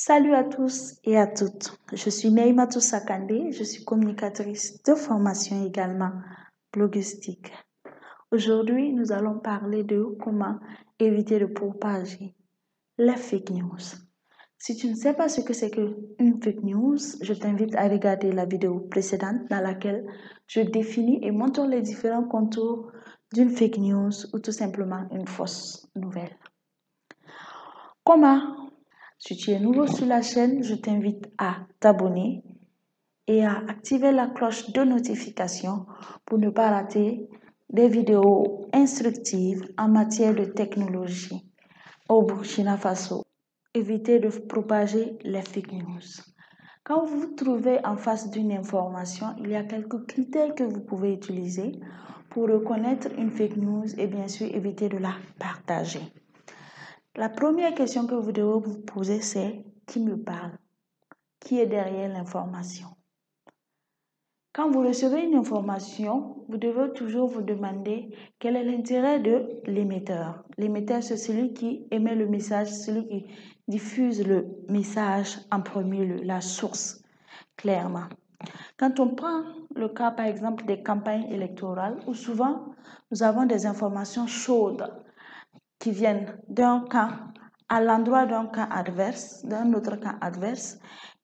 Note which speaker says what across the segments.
Speaker 1: Salut à tous et à toutes. Je suis Neymatou Sakandé, je suis communicatrice de formation également blogistique. Aujourd'hui, nous allons parler de comment éviter de propager les fake news. Si tu ne sais pas ce que c'est qu'une fake news, je t'invite à regarder la vidéo précédente dans laquelle je définis et montre les différents contours d'une fake news ou tout simplement une fausse nouvelle. Comment? Si tu es nouveau sur la chaîne, je t'invite à t'abonner et à activer la cloche de notification pour ne pas rater des vidéos instructives en matière de technologie au Burkina Faso. Évitez de propager les fake news. Quand vous vous trouvez en face d'une information, il y a quelques critères que vous pouvez utiliser pour reconnaître une fake news et bien sûr éviter de la partager. La première question que vous devez vous poser, c'est qui me parle? Qui est derrière l'information? Quand vous recevez une information, vous devez toujours vous demander quel est l'intérêt de l'émetteur. L'émetteur, c'est celui qui émet le message, celui qui diffuse le message en premier lieu, la source, clairement. Quand on prend le cas, par exemple, des campagnes électorales, où souvent nous avons des informations chaudes qui viennent d'un camp à l'endroit d'un camp adverse, d'un autre camp adverse,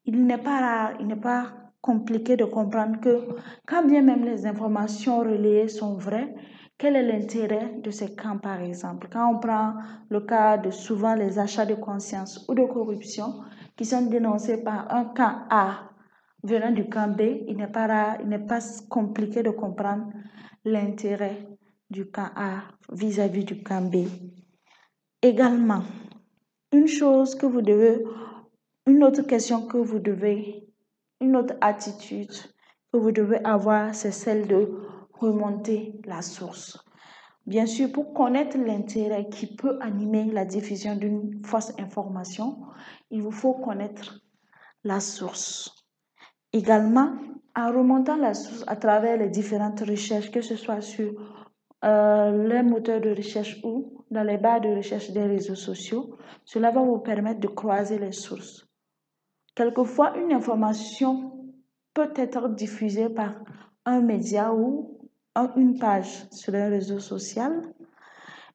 Speaker 1: il n'est pas rare, il n'est pas compliqué de comprendre que quand bien même les informations relayées sont vraies, quel est l'intérêt de ces camps par exemple? Quand on prend le cas de souvent les achats de conscience ou de corruption qui sont dénoncés par un camp A venant du camp B, il n'est pas rare, il n'est pas compliqué de comprendre l'intérêt du camp A vis-à-vis du camp B. Également, une autre question que vous devez, une autre attitude que vous devez avoir, c'est celle de remonter la source. Bien sûr, pour connaître l'intérêt qui peut animer la diffusion d'une fausse information, il vous faut connaître la source. Également, en remontant la source à travers les différentes recherches, que ce soit sur les moteurs de recherche ou dans les barres de recherche des réseaux sociaux, cela va vous permettre de croiser les sources. Quelquefois, une information peut être diffusée par un média ou une page sur un réseau social.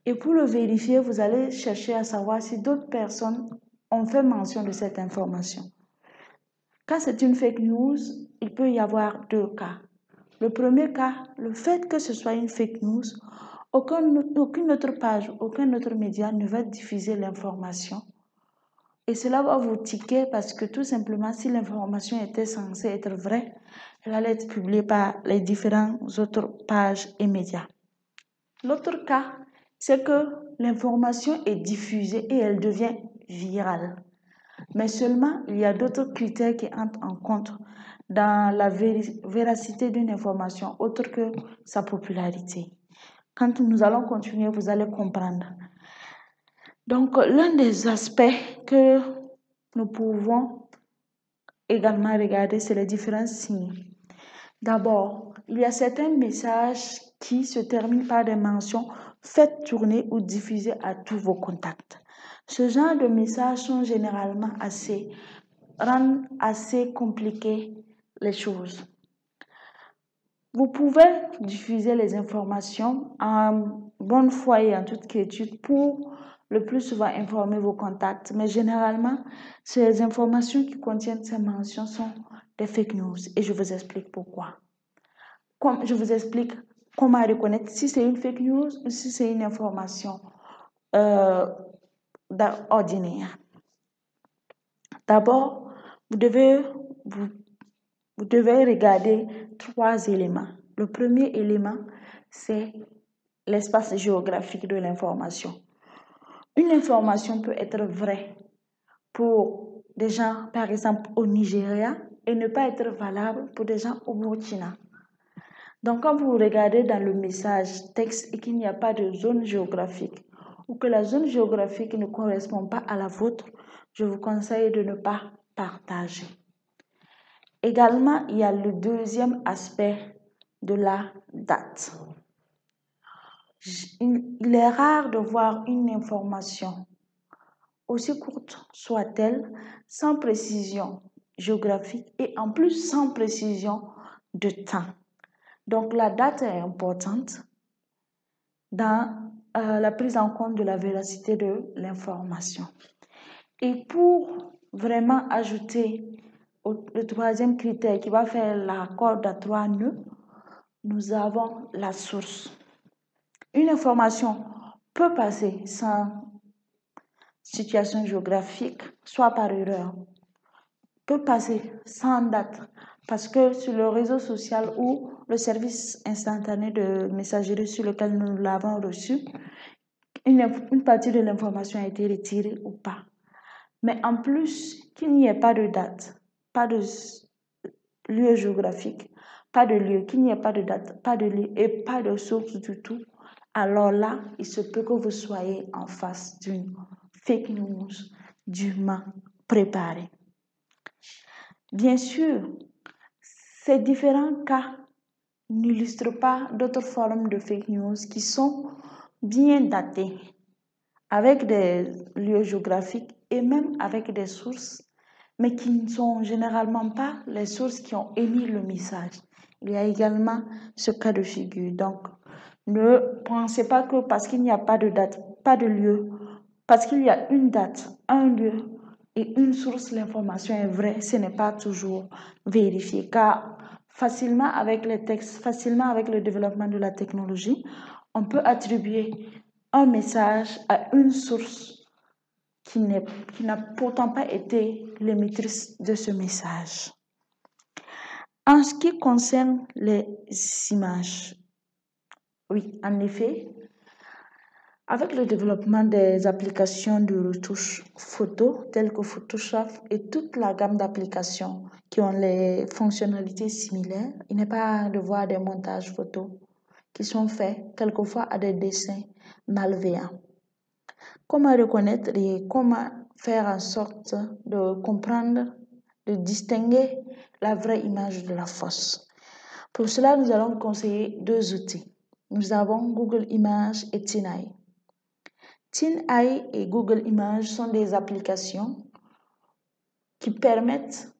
Speaker 1: Et pour le vérifier, vous allez chercher à savoir si d'autres personnes ont fait mention de cette information. Quand c'est une fake news, il peut y avoir deux cas. Le premier cas, le fait que ce soit une fake news, aucune autre page, aucun autre média ne va diffuser l'information. Et cela va vous tiquer parce que tout simplement, si l'information était censée être vraie, elle allait être publiée par les différentes autres pages et médias. L'autre cas, c'est que l'information est diffusée et elle devient virale. Mais seulement, il y a d'autres critères qui entrent en compte dans la véracité d'une information autre que sa popularité. Quand nous allons continuer, vous allez comprendre. Donc, l'un des aspects que nous pouvons également regarder, c'est les différents signes. D'abord, il y a certains messages qui se terminent par des mentions faites tourner ou diffuser à tous vos contacts. Ce genre de messages sont généralement rendent assez compliquées les choses. Vous pouvez diffuser les informations en bonne foi et en toute quiétude pour le plus souvent informer vos contacts. Mais généralement, ces informations qui contiennent ces mentions sont des fake news et je vous explique pourquoi. Je vous explique comment reconnaître si c'est une fake news ou si c'est une information ordinaire. D'abord, vous devez regarder trois éléments. Le premier élément, c'est l'espace géographique de l'information. Une information peut être vraie pour des gens, par exemple, au Nigeria et ne pas être valable pour des gens au Burkina. Donc, quand vous regardez dans le message texte et qu'il n'y a pas de zone géographique ou que la zone géographique ne correspond pas à la vôtre, je vous conseille de ne pas partager. Également, il y a le deuxième aspect de la date. Il est rare de voir une information aussi courte soit-elle, sans précision géographique et en plus sans précision de temps. Donc la date est importante dans la prise en compte de la véracité de l'information. Et pour vraiment ajouter le troisième critère qui va faire la corde à 3 nœuds, nous avons la source. Une information peut passer sans situation géographique, soit par erreur, peut passer sans date, parce que sur le réseau social ou le service instantané de messagerie sur lequel nous l'avons reçu, une partie de l'information a été retirée ou pas. Mais en plus, qu'il n'y ait pas de date, pas de lieu géographique, pas de lieu, qu'il n'y ait pas de date, pas de lieu et pas de source du tout, alors là, il se peut que vous soyez en face d'une fake news dûment préparée. Bien sûr, ces différents cas n'illustrent pas d'autres formes de fake news qui sont bien datées, avec des lieux géographiques et même avec des sources, mais qui ne sont généralement pas les sources qui ont émis le message. Il y a également ce cas de figure. Donc, ne pensez pas que parce qu'il n'y a pas de date, pas de lieu, parce qu'il y a une date, un lieu et une source, l'information est vraie. Ce n'est pas toujours vérifié, car facilement avec les textes, facilement avec le développement de la technologie, on peut attribuer un message à une source qui n'a pourtant pas été l'émettrice de ce message. En ce qui concerne les images, oui, en effet, avec le développement des applications de retouche photo telles que Photoshop et toute la gamme d'applications qui ont les fonctionnalités similaires, il n'est pas de voir des montages photos qui sont faits quelquefois à des dessins malveillants. Comment reconnaître et comment faire en sorte de comprendre, de distinguer la vraie image de la fausse? Pour cela, nous allons conseiller 2 outils. Nous avons Google Images et TinEye. TinEye et Google Images sont des applications qui permettent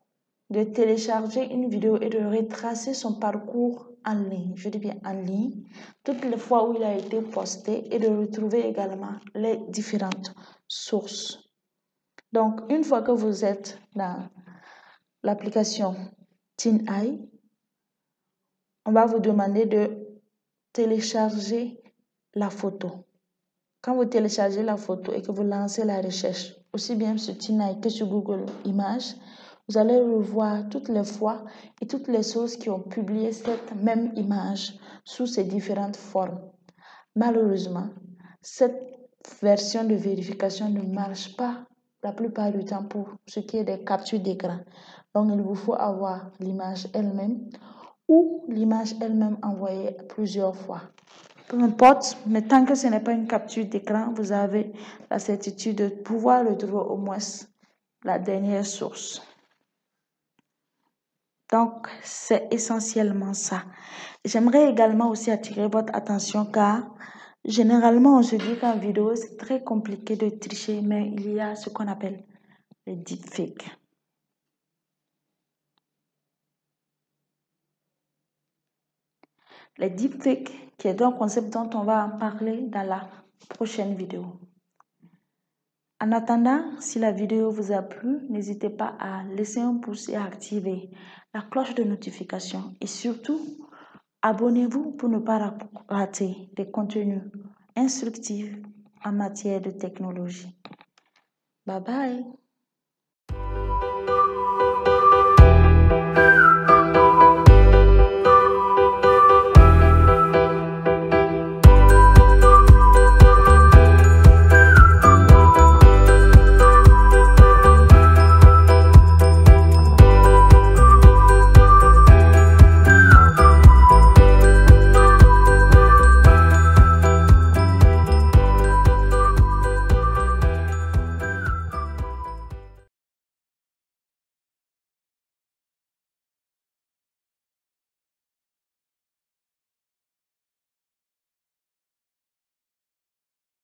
Speaker 1: de télécharger une vidéo et de retracer son parcours en ligne. Je dis bien en ligne, toutes les fois où il a été posté et de retrouver également les différentes sources. Donc, une fois que vous êtes dans l'application TinEye, on va vous demander de télécharger la photo. Quand vous téléchargez la photo et que vous lancez la recherche, aussi bien sur TinEye que sur Google Images, vous allez revoir toutes les fois et toutes les sources qui ont publié cette même image sous ces différentes formes. Malheureusement, cette version de vérification ne marche pas la plupart du temps pour ce qui est des captures d'écran. Donc, il vous faut avoir l'image elle-même ou l'image elle-même envoyée plusieurs fois. Peu importe, mais tant que ce n'est pas une capture d'écran, vous avez la certitude de pouvoir retrouver au moins la dernière source. Donc, c'est essentiellement ça. J'aimerais également aussi attirer votre attention car généralement, on se dit qu'en vidéo, c'est très compliqué de tricher, mais il y a ce qu'on appelle les deepfakes. Les deepfakes, qui est un concept dont on va en parler dans la prochaine vidéo. En attendant, si la vidéo vous a plu, n'hésitez pas à laisser un pouce et à activer la cloche de notification. Et surtout, abonnez-vous pour ne pas rater des contenus instructifs en matière de technologie. Bye bye!